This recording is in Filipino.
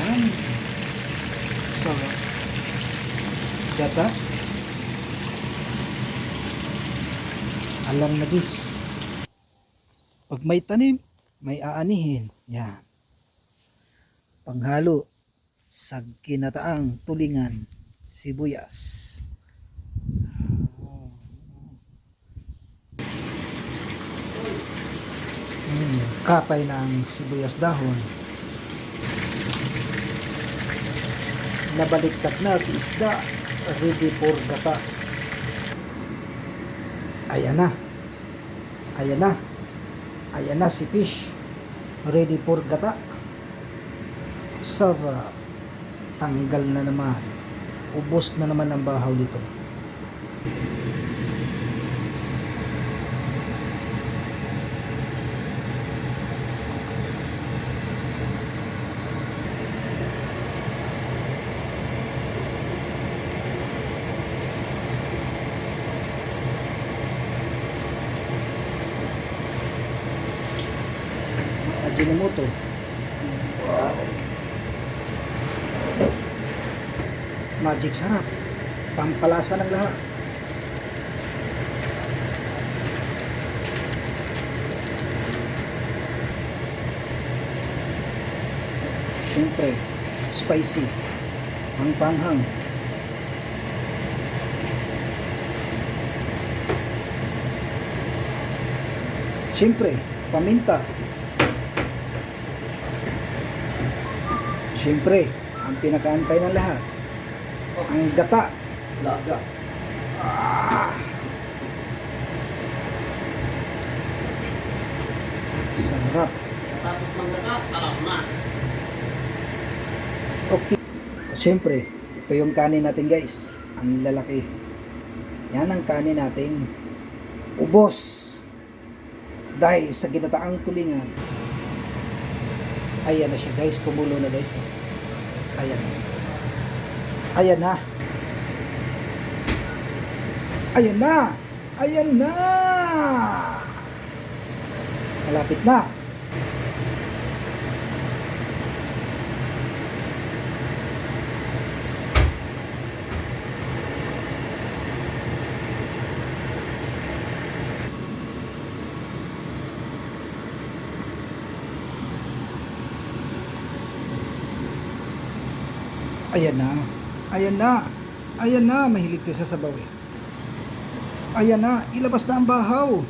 Yan. So, gata. Alam na dis. Pag may tanim, may aanihin. Yan. Panghalo sa ginataang tulingan, sibuyas. Kapay ng sibuyas dahon. Nabaliktad na si isda, ready for gata. Ayan na. Ayan na. Ayan na si fish, ready for gata. Sarap. Tanggal na naman. Ubos na naman ang bahaw dito. Ajinomoto. Wow. Magic sarap. Pampalasa ng lahat. Siyempre, spicy. Pangpanghang. Siyempre, paminta. Siyempre, ang pinakaantay ng lahat, ang gata. Laga. Sarap. Tapos ng gata, alam na. Okay. Siyempre, ito yung kanin natin guys. Ang lalaki. Yan ang kanin natin. Ubos. Dahil sa ginataang tulingan. Ayan na siya guys, kumulo na guys. Ayan na. Ayan na. Ayan na. Ayan na. Malapit na. Ayan na. Ayan na. Ayan na. Mahilig tayo sa sabaw eh. Ayan na. Ilabas na ang bahaw.